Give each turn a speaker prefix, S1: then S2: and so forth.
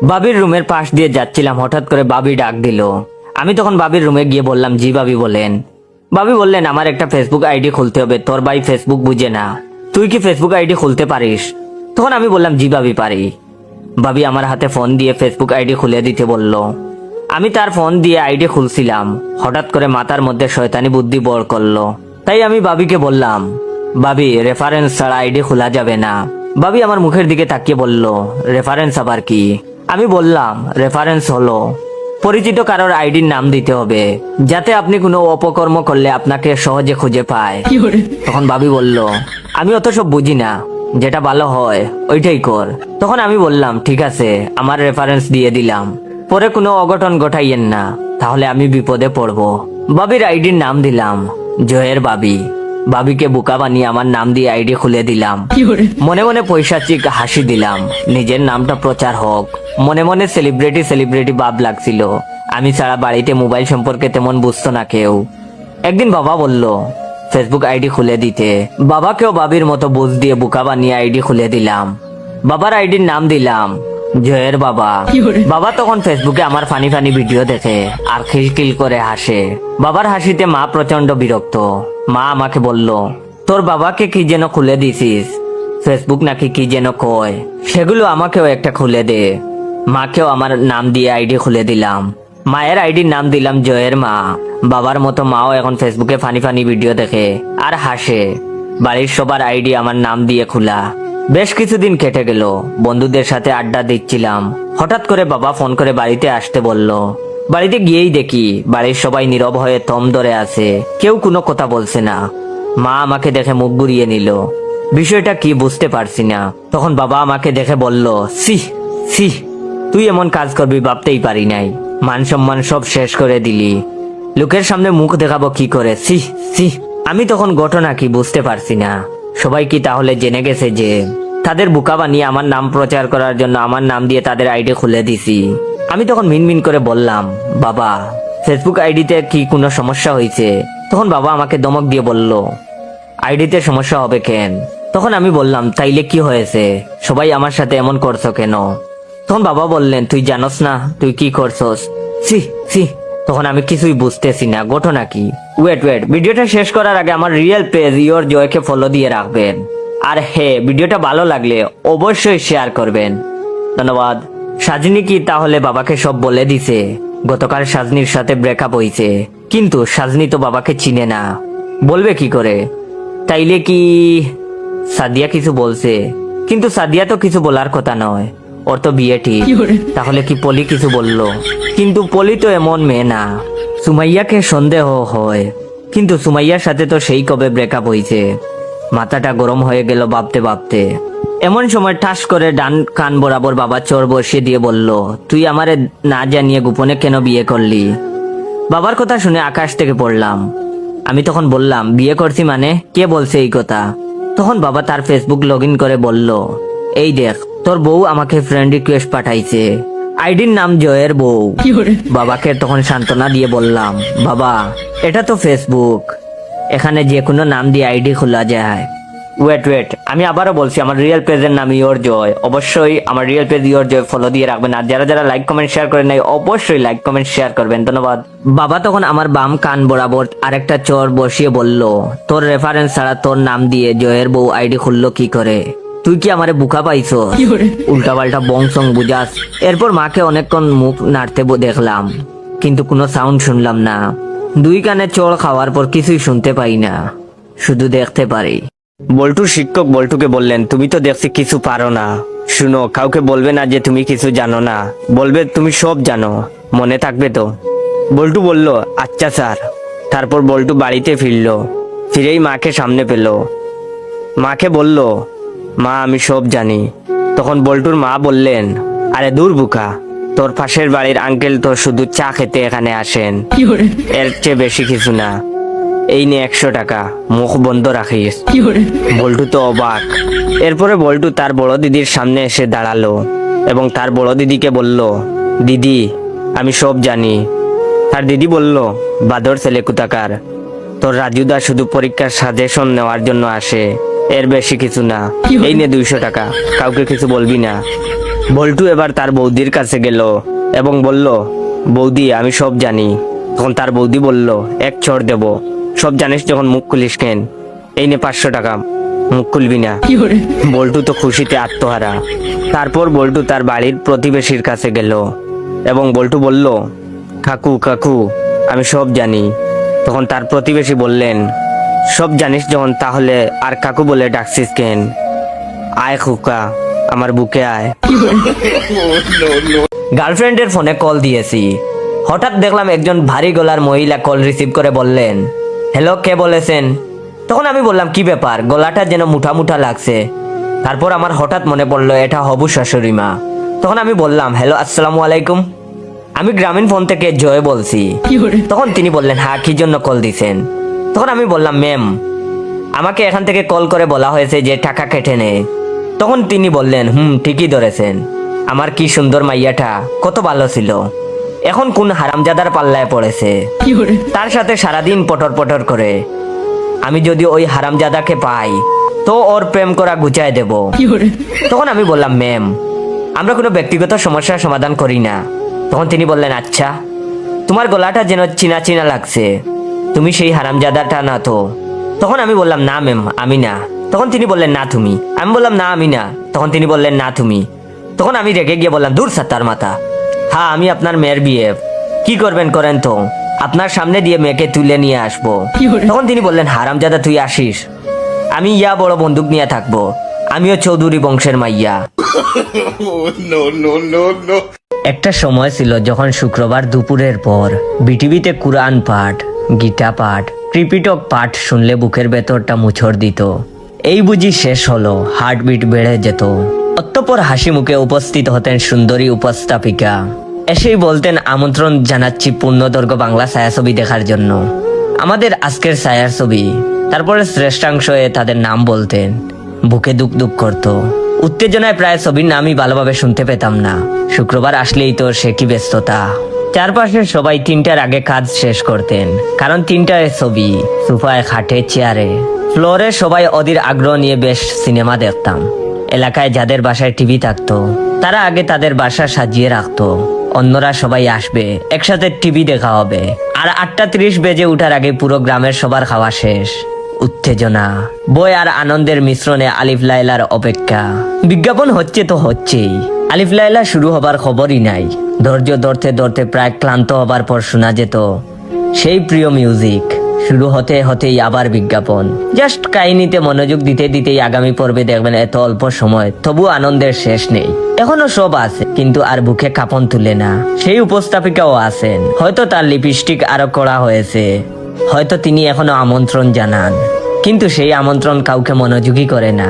S1: বাবির রুমের পাশ দিয়ে যাচ্ছিলাম, হঠাৎ করে বাবি ডাক দিল। আমি তখন বাবির রুমে গিয়ে বললাম, জি বাবি বলেন। বাবি বললেন, আমার একটা ফেসবুক আইডি খুলতে হবে, তোর ভাই ফেসবুক বুঝে না, তুই কি ফেসবুক আইডি খুলতে পারিস? তখন আমি বললাম, জি বাবি পারি। বাবি আমার হাতে ফোন দিয়ে ফেসবুক আইডি খুলে দিতে বলল। আমি তার ফোন দিয়ে আইডি খুলছিলাম, হঠাৎ করে মাথার মধ্যে শয়তানি বুদ্ধি বর করলো। তাই আমি বাবিকে বললাম, বাবি রেফারেন্স ছাড়া আইডি খোলা যাবে না। বাবি আমার মুখের দিকে তাকিয়ে বলল, রেফারেন্স আবার কি? আমি বললাম, রেফারেন্স হলো পরিচিত কারোর আইডির নাম দিতে হবে, যাতে আপনি কোনো অপকর্ম করলে আপনাকে সহজে খুঁজে পায়। তখন বাবি বলল, আমি অত সব বুঝি না, যেটা ভালো হয় ওইটাই কর। তখন আমি বললাম, ঠিক আছে, আমার রেফারেন্স দিয়ে দিলাম, পরে কোনো অঘটন ঘটাইয়েন না, তাহলে আমি বিপদে পড়বো। বাবির আইডির নাম দিলাম জয়ের বাবি। বাবিকে বোকা বানিয়ে আমার নাম দিয়ে আইডি খুলে দিলাম। মনে মনে পৈশাচিক হাসি দিলাম, নিজের নামটা প্রচার হোক। মনে মনে সেলিব্রিটি ভাব লাগছিল। আমি ছাড়া বাড়িতে মোবাইল সম্পর্কে তেমন বুঝতো না কেউ। একদিন বাবা বলল ফেসবুক আইডি খুলে দিতে। বাবাকেও বাবির মতো বুঝ দিয়ে বোকা বানিয়ে আইডি খুলে দিলাম। বাবার আইডির নাম দিলাম জয়ের বাবা। বাবা তখন ফেসবুকে আমার ফানি ফানি ভিডিও দেখে আর খিলখিল করে হাসে। বাবার হাসিতে মা প্রচন্ড বিরক্ত। মা আমাকে বলল, তোর বাবাকে কি যেন খুলে দিছিস, ফেসবুক নাকি কি যেন কয়, সেগুলো আমাকেও একটা খুলে দে। মাকেও আমার নাম দিয়ে আইডি খুলে দিলাম। মায়ের আইডির নাম দিলাম জয়ের মা। বাবার মতো মাও এখন ফেসবুকে ফানি ফানি ভিডিও দেখে আর হাসে। বাড়ির সবার আইডি আমার নাম দিয়ে খোলা। বেশ কিছুদিন কেটে গেল, বন্ধুদের সাথে আড্ডা দিচ্ছিলাম। হঠাৎ করে বাবা ফোন করে বাড়িতে আসতে বলল। বাড়িতে গিয়েই দেখি বাড়ির সবাই নীরব হয়ে থম ধরে আছে, কেউ কোনো কথা বলছে না। মা আমাকে দেখে মুখ ঘুরিয়ে নিল। বিষয়টা কি বুঝতে পারছি না। তখন বাবা আমাকে দেখে বলল, সি সি, তুই এমন কাজ করবি ভাবতেই পারি নাই, মান সম্মান সব শেষ করে দিলি, লোকের সামনে মুখ দেখাবো কি করে, সি সি। আমি তখন ঘটনা কি বুঝতে পারছি না। সবাই কি তাহলে জেনে গেছে যে তাদের বোকা বানিয়ে আমার নাম প্রচার করার জন্য আমার নাম দিয়ে তাদের আইডি খুলে দিছি? আমি তখন মিনমিন করে বললাম, বাবা ফেসবুক আইডিতে কি কোনো সমস্যা হয়েছে? তখন বাবা আমাকে ধমক দিয়ে বলল, আইডিতে সমস্যা হবে কেন? তখন আমি বললাম, তাইলে কি হয়েছে, সবাই আমার সাথে এমন করছো কেন? তখন বাবা বললেন, তুই জানোস না তুই কি করছস? সি সি। তখন আমি কিছুই বুঝতেছি না, ঘটনা কি? ওয়েট, ভিডিওটা শেষ করার আগে আমার রিয়েল পেজ ইওর জয়কে ফলো দিয়ে রাখবেন। আর হ্যাঁ, ভিডিওটা ভালো লাগলে অবশ্যই শেয়ার করবেন। ধন্যবাদ। সাজনি কি তাহলে বাবাকে সব বলে দিছে? গতকাল সাজনির সাথে ব্রেকআপ হয়েছে, কিন্তু সাজনি তো বাবাকে চিনে না, বলবে কি করে? তাইলে কি সাদিয়া কিছু বলছে? কিন্তু সাদিয়া তো কিছু বলার কথা নয়, ওর তো বিয়ে ঠিক। তাহলে কি পলি কিছু বললো? কিন্তু পলি তো এমন মেয়ে না। সুমাইয়াকে সন্দেহ হয়, কিন্তু সুমাইয়ার সাথে তো সেই কবে ব্রেকআপ হয়েছে। মাথাটা গরম হয়ে গেল ভাবতে ভাবতে। এমন সময় ঠাস করে ডান কান বরাবর বাবা চোর বসিয়ে দিয়ে বলল, তুই আমারে না জানিয়ে গোপনে কেন বিয়ে করলি? বাবার কথা শুনে আকাশ থেকে পড়লাম। আমি তখন বললাম, বিয়ে করছি মানে? কে বলছে এই কথা? তখন বাবা তার ফেসবুক লগ ইন করে বলল, এই দেখ, তোর বউ আমাকে ফ্রেন্ড রিকোয়েস্ট পাঠাইছে, আইডির নাম জয়ের বউ। বাবাকে তখন সান্ত্বনা দিয়ে বললাম, বাবা এটা তো ফেসবুক, এখানে যে কোনো নাম দিয়ে আইডি খোলা যায়। ওয়েট, আমি আবারও বলছি, আমার রিয়েল পেজের নাম ইওর জয়। অবশ্যই আমার real page your joy follow দিয়ে রাখবেন। আর যারা লাইক কমেন্ট শেয়ার করেন নাই, অবশ্যই লাইক কমেন্ট শেয়ার করবেন। ধন্যবাদ। বাবা তখন আমার বাম কান বরাবর আরেকটা চোর বসিয়ে বলল, তোর রেফারেন্স ছাড়া তোর নাম দিয়ে জয়ের বউ আইডি খুললো কি করে? তুই কি আমারে বুকা পাইছো? উল্টা পাল্টা বংশং বুঝাস। এরপর মাকে অনেকক্ষণ মুখ নাড়তে দেখলাম, কিন্তু কোনো সাউন্ড শুনলাম না। দুই কানে চড় খাওয়ার পর কিছুই শুনতে পাই না, শুধু দেখতে পারি। বল্টুর শিক্ষক বল্টুকে বললেন, তুমি তো দেখছি কিছু পারো না, শুনো, কাউকে বলবে না যে তুমি কিছু জানো না, বলবে তুমি সব জানো, মনে থাকবে তো? বল্টু বলল, আচ্ছা স্যার। তারপর বল্টু বাড়িতে ফিরেই মাকে সামনে পেল। মাকে বলল, মা আমি সব জানি। তখন বল্টুর মা বললেন, আরে দূর বুকা, তোর পাশের বাড়ির আঙ্কেল তো শুধু চা খেতে এখানে আসেন, এর চেয়ে বেশি কিছু না। এই নে 100 টাকা, মুখ বন্ধ রাখিস। বল্টু তো অবাক। এরপরে বল্টু তার বড় দিদির সামনে এসে দাঁড়ালো এবং তার বড় দিদিকে বলল, দিদি আমি সব জানি। তার দিদি বলল, বাদর ছেলে কোথাকার, তোর রাজুদা শুধু পরীক্ষার সাজেশন নেওয়ার জন্য আসে, এর বেশি কিছু না। এই নে 200 টাকা, কাউকে কিছু বলবি না। বল্টু এবার তার বৌদির কাছে গেল এবং বলল, বৌদি আমি সব জানি। তখন তার বৌদি বলল, এক চড় দেব, সব জানিস যখন মুখ খুলিস কেন, এই নে 500 টাকা, মুখ খুলবি না। বল্টু তো খুশিতে আত্মহারা। তারপর বল্টু তার বাড়ির প্রতিবেশীর কাছে গেল এবং বল্টু বলল, কাকু কাকু আমি সব জানি। তখন তার প্রতিবেশী বললেন, সব জানিস যখন তাহলে আর কাকু বলে ডাকছিস কেন, আয় খোকা আমার বুকে আয়। গার্লফ্রেন্ডের ফোনে কল দিয়েছি, হঠাৎ দেখলাম একজন ভারী গলার মহিলা কল রিসিভ করে বললেন, হ্যালো কে বলেছেন? তখন আমি বললাম, কি ব্যাপার, গলাটা যেন মুঠা মুঠা লাগছে। তারপর আমার হঠাৎ মনে পড়লো এটা হবু শাশুড়ি মা। তখন আমি বললাম, হ্যালো আসসালামু আলাইকুম, আমি গ্রামীণ ফোন থেকে জয় বলছি। তখন তিনি বললেন, হ্যাঁ কি জন্য কল দিছেন? তখন আমি বললাম, ম্যাম আমাকে এখান থেকে কল করে বলা হয়েছে যে টাকা কেটে নেয়। তখন তিনি বললেন, ঠিকই ধরেছেন, আমার কি সুন্দর মাইয়াটা কত ভালো ছিল, এখন কোন হারামজাদার পাল্লায় পড়েছে, তার সাথে সারাদিন পটর পটর করে। আমি যদি ওই হারামজাদাকে পাই তো ওর প্রেম করা গুচায় দেব। তখন আমি বললাম, ম্যাম আমরা কোনো ব্যক্তিগত সমস্যার সমাধান করি না। তখন তিনি বললেন, আচ্ছা তোমার গলাটা যেন চিনা চিনা লাগছে, তুমি সেই হারামজাদাটা না তো? তখন আমি বললাম, না ম্যাম আমি না। তখন তিনি বললেন, না তুমি। আমি বললাম, না আমি না। তখন তিনি বললেন, না তুমি। তখন আমি রেগে গিয়ে বললাম, দূর সাত্তার মাথা, হ্যাঁ আমি আপনার মেয়ের বিয়ে, কি করবেন করেন তো, আপনার সামনে দিয়ে মেয়েকে তুলে নিয়ে আসবো। তখন তিনি বললেন, হারামজাদা তুই আসিস, আমি ইয়া বড় বন্দুক নিয়ে থাকবো, আমিও চৌধুরী বংশের মাইয়া। একটা সময় ছিল যখন শুক্রবার দুপুরের পর বিটিভিতে কুরআন পাঠ, গীতা পাঠ, ত্রিপিটক পাঠ শুনলে বুকের ভেতরটা মুছড় দিত। এই বুঝি শেষ হলো, হার্টবিট বেড়ে যেত। অতঃপর হাসি মুখে উপস্থিত হতেন সুন্দরী উপস্থাপিকা, এসেই বলতেন, আমন্ত্রণ জানাচ্ছি পূর্ণদৈর্ঘ্য বাংলা ছায়াছবি দেখার জন্য, আমাদের আজকের ছায়ার ছবি। তারপরে শ্রেষ্ঠাংশ তাদের নাম বলতেন, বুকে দুক দুক করতো। উত্তেজনায় প্রায় ছবির নামই ভালোভাবে শুনতে পেতাম না। শুক্রবার আসলেই তো সে কি ব্যস্ততা। চারপাশে সবাই 3টার আগে কাজ শেষ করতেন, কারণ 3টায় ছবি, সোফায় খাটে চেয়ারে ফ্লোরে সবাই অধীর আগ্রহ নিয়ে বেশ সিনেমা দেখতাম। এলাকায় যাদের বাসায় টিভি থাকতো তারা আগে তাদের বাসা সাজিয়ে রাখতো, অন্যরা সবাই আসবে, একসাথে টিভি দেখা হবে। আর 8:30 বেজে উঠার আগে পুরো গ্রামের সবার খাওয়া শেষ। উত্তেজনা, বই আর আনন্দের মিশ্রণে আলিফ লায়লার অপেক্ষা। বিজ্ঞাপন হচ্ছে তো হচ্ছেই, আলিফ লায়লা শুরু হবার খবরই নাই। ধৈর্য ধরতে ধরতে প্রায় ক্লান্ত হবার পর শোনা যেত সেই প্রিয় মিউজিক। শুরু হতে হতেই আবার বিজ্ঞাপন। জাস্ট কাহিনীতে মনোযোগ দিতে দিতেই আগামী পর্বে দেখবেন এত অল্প সময়, তবু আনন্দের শেষ নেই। এখনো সব আছে, কিন্তু আর বুকে কাঁপন তুলে না। সেই উপস্থাপিকাও আছেন, হয়তো তার লিপস্টিক আরো কড়া হয়েছে, হয়তো তিনি এখনো আমন্ত্রণ জানান, কিন্তু সেই আমন্ত্রণ কাউকে মনোযোগী করে না।